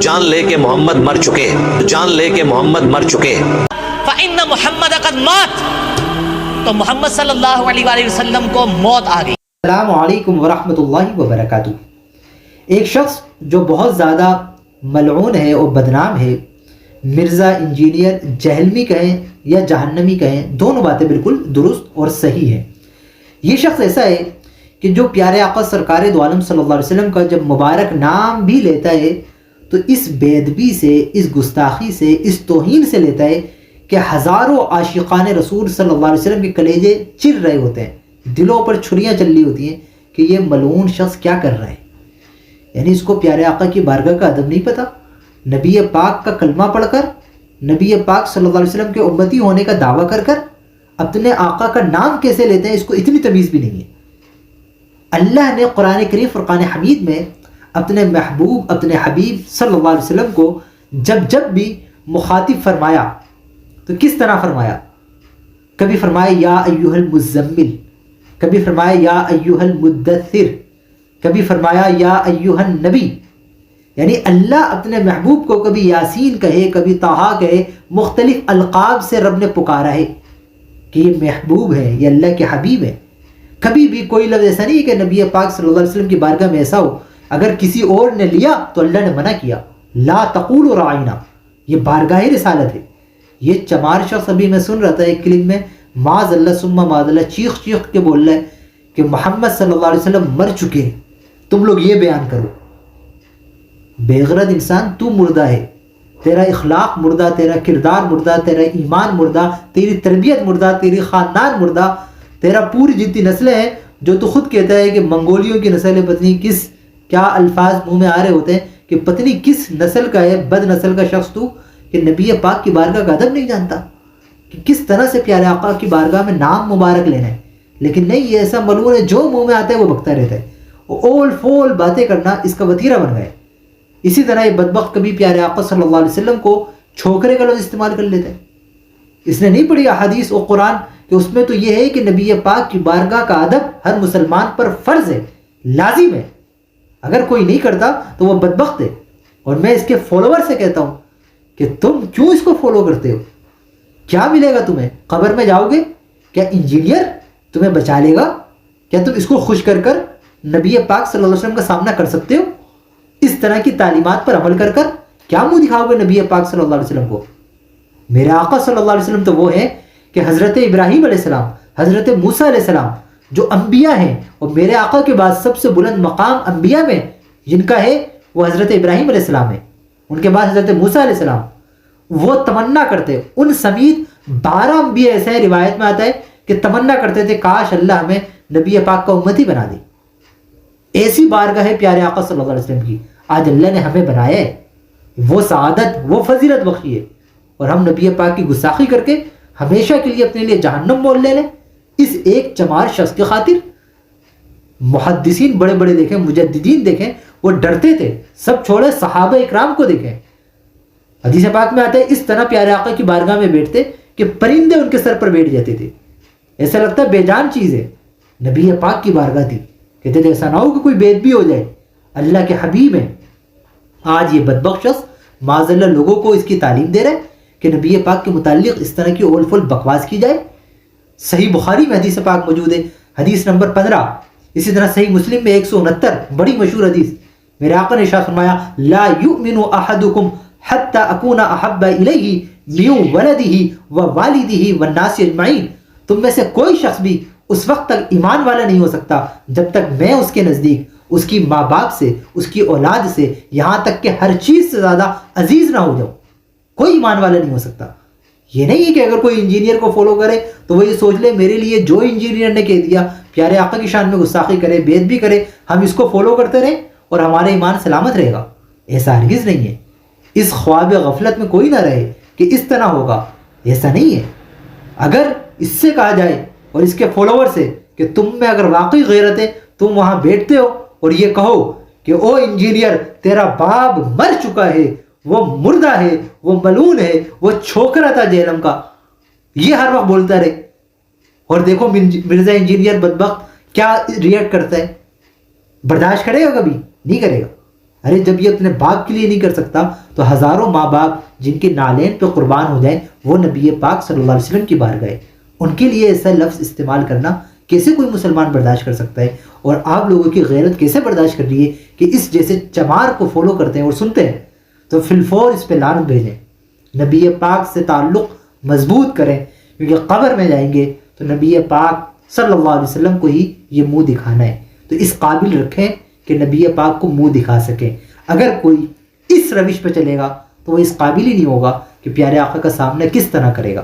جان لے کہ محمد مر چکے، جان لے کہ محمد مر چکے۔ فَإِنَّ مُحَمَّدَ قَدْ مَاتَ، تو محمد صلی اللہ علیہ وآلہ وسلم کو موت آ گئی۔ السلام علیکم ورحمۃ اللہ وبرکاتہ۔ ایک شخص جو بہت زیادہ ملعون ہے اور بدنام ہے، مرزا انجینئر جہلمی کہیں یا جہنمی کہیں، دونوں باتیں بالکل درست اور صحیح ہیں۔ یہ شخص ایسا ہے کہ جو پیارے آقا سرکار دو عالم صلی اللہ علیہ وسلم کا جب مبارک نام بھی لیتا ہے تو اس بے ادبی سے، اس گستاخی سے، اس توہین سے لیتا ہے کہ ہزاروں عاشقان رسول صلی اللہ علیہ وسلم کے کلیجے چر رہے ہوتے ہیں، دلوں پر چھریاں چل رہی ہوتی ہیں کہ یہ ملعون شخص کیا کر رہا ہے۔ یعنی اس کو پیارے آقا کی بارگاہ کا ادب نہیں پتہ، نبی پاک کا کلمہ پڑھ کر، نبی پاک صلی اللہ علیہ وسلم کے امتی ہونے کا دعویٰ کر کر اپنے آقا کا نام کیسے لیتے ہیں، اس کو اتنی تمیز بھی نہیں ہے۔ اللہ نے قرآن کریم فرقان حمید میں اپنے محبوب، اپنے حبیب صلی اللہ علیہ وسلم کو جب بھی مخاطب فرمایا تو کس طرح فرمایا؟ کبھی فرمایا یا ایھا المزمل، کبھی فرمایا یا ایھا المدثر، کبھی فرمایا یا ایھا النبی۔ یعنی اللہ اپنے محبوب کو کبھی یاسین کہے، کبھی طٰہٰ کہے، مختلف القاب سے رب نے پکارا ہے کہ یہ محبوب ہے، یہ اللہ کے حبیب ہے۔ کبھی بھی کوئی لفظ ایسا نہیں ہے کہ نبی پاک صلی اللہ علیہ وسلم کی بارگاہ میں ایسا ہو اگر کسی اور نے لیا تو اللہ نے منع کیا، لا تقولوا راعینا، یہ بارگاہ رسالت ہے۔ یہ چمار شخص، ابھی میں سن رہا تھا ایک کلپ میں، معاذ اللہ ثم معاذ اللہ، چیخ کے بول رہا ہے کہ محمد صلی اللہ علیہ وسلم مر چکے، تم لوگ یہ بیان کرو۔ بے غرض انسان، تو مردہ ہے، تیرا اخلاق مردہ، تیرا کردار مردہ، تیرا ایمان مردہ، تیری تربیت مردہ، تیری خاندان مردہ، تیرا پوری جتنی نسلیں ہیں، جو تو خود کہتا ہے کہ منگولیوں کی نسل ہے، پتنی کس کیا الفاظ منہ میں آ رہے ہوتے ہیں کہ پتنی کس نسل کا ہے، بد نسل کا شخص تو، کہ نبی پاک کی بارگاہ کا ادب نہیں جانتا کہ کس طرح سے پیارے آقا کی بارگاہ میں نام مبارک لینا ہے۔ لیکن نہیں، یہ ایسا ملعون ہے جو منہ میں آتا ہے وہ بکتا رہتا ہے، اول فول باتیں کرنا اس کا وتیرہ بن گئے۔ اسی طرح یہ بدبخت کبھی پیارے آقا صلی اللہ علیہ وسلم کو چھوکرے کا لفظ استعمال کر لیتا ہے۔ اس نے نہیں پڑھی احادیث و قرآن کہ اس میں تو یہ ہے کہ نبی پاک کی بارگاہ کا ادب ہر مسلمان پر فرض ہے، لازم ہے، اگر کوئی نہیں کرتا تو وہ بدبخت ہے۔ اور میں اس کے فالوور سے کہتا ہوں کہ تم کیوں اس کو فالو کرتے ہو؟ کیا ملے گا تمہیں؟ قبر میں جاؤ گے؟ کیا انجینئر تمہیں بچا لے گا؟ کیا تم اس کو خوش کر کر نبی پاک صلی اللہ علیہ وسلم کا سامنا کر سکتے ہو؟ اس طرح کی تعلیمات پر عمل کر کر کیا منہ دکھاؤ گے نبی پاک صلی اللہ علیہ وسلم کو؟ میرے آقا صلی اللہ علیہ وسلم تو وہ ہیں کہ حضرت ابراہیم علیہ السلام، حضرت موسیٰ علیہ السلام جو انبیاء ہیں، اور میرے آقا کے بعد سب سے بلند مقام انبیاء میں جن کا ہے وہ حضرت ابراہیم علیہ السلام ہے، ان کے بعد حضرت موسیٰ علیہ السلام۔ وہ تمنا کرتے، ان سمیت 12 انبیاء ایسے ہیں، روایت میں آتا ہے کہ تمنا کرتے تھے کاش اللہ ہمیں نبی پاک کا امتی بنا دے۔ ایسی بارگاہ ہے پیارے آقا صلی اللہ علیہ وسلم کی، آج اللہ نے ہمیں بنایا ہے، وہ سعادت، وہ فضیلت بخشی ہے، اور ہم نبی پاک کی گستاخی کر کے ہمیشہ کے لیے اپنے لیے جہنم مول لے لیں اس ایک چمار شخص کی خاطر۔ محدثین بڑے بڑے دیکھیں، مجددین دیکھیں، وہ ڈرتے تھے، سب چھوڑے، صحابہ اکرام کو دیکھیں، حدیث پاک میں آتا ہے اس طرح پیارے آقا کی بارگاہ میں بیٹھتے کہ پرندے ان کے سر پر بیٹھ جاتے تھے، ایسا لگتا ہے بے جان چیز ہے۔ نبی پاک کی بارگاہ تھی، کہتے تھے ایسا نہ ہو کہ کوئی بے ادبی ہو جائے، اللہ کے حبیب ہیں۔ آج یہ بدبخت شخص معاذ اللہ لوگوں کو اس کی تعلیم دے رہا ہے کہ نبی پاک کے متعلق اس طرح کی اول فول بکواس کی جائے۔ صحیح بخاری میں حدیث پاک موجود ہے، حدیث نمبر 15۔ اسی طرح صحیح مسلم میں 169، بڑی مشہور حدیث، میرے آقا نے ارشاد فرمایا لا یؤمن احدکم حتی اکون احب الیہ من ولدہ ووالدہ والناس اجمعین، تم میں سے کوئی شخص بھی اس وقت تک ایمان والا نہیں ہو سکتا جب تک میں اس کے نزدیک اس کی ماں باپ سے، اس کی اولاد سے، یہاں تک کہ ہر چیز سے زیادہ عزیز نہ ہو جاؤں۔ کوئی ایمان والا نہیں ہو سکتا۔ یہ نہیں ہے کہ اگر کوئی انجینئر کو فالو کرے تو وہ یہ سوچ لے میرے لیے جو انجینئر نے کہہ دیا، پیارے آقا کی شان میں گستاخی کرے، بے ادبی کرے، ہم اس کو فالو کرتے رہیں اور ہمارا ایمان سلامت رہے گا۔ ایسا ہرگز نہیں ہے۔ اس خواب غفلت میں کوئی نہ رہے کہ اس طرح ہوگا، ایسا نہیں ہے۔ اگر اس سے کہا جائے اور اس کے فالوور سے کہ تم میں اگر واقعی غیرت ہے، تم وہاں بیٹھتے ہو اور یہ کہو کہ او انجینئر تیرا باپ مر چکا ہے، وہ مردہ ہے، وہ ملعون ہے، وہ چھوکرا تھا جہنم کا، یہ ہر وقت بولتا رہے، اور دیکھو مرزا انجینئر بدبخت کیا ریئیکٹ کرتا ہے، برداشت کرے گا؟ کبھی نہیں کرے گا۔ ارے جب یہ اپنے باپ کے لیے نہیں کر سکتا تو ہزاروں ماں باپ جن کے نالین پہ قربان ہو جائیں وہ نبی پاک صلی اللہ علیہ وسلم کی بار گئے، ان کے لیے ایسا لفظ استعمال کرنا کیسے کوئی مسلمان برداشت کر سکتا ہے؟ اور آپ لوگوں کی غیرت کیسے برداشت کر رہی ہے کہ اس جیسے چمار کو فالو کرتے ہیں اور سنتے ہیں؟ تو فی الفور اس پہ لعنت بھیجیں، نبی پاک سے تعلق مضبوط کریں، کیونکہ قبر میں جائیں گے تو نبی پاک صلی اللہ علیہ وسلم کو ہی یہ منہ دکھانا ہے، تو اس قابل رکھیں کہ نبی پاک کو منہ دکھا سکیں۔ اگر کوئی اس روش پہ چلے گا تو وہ اس قابل ہی نہیں ہوگا کہ پیارے آقا کا سامنا کس طرح کرے گا۔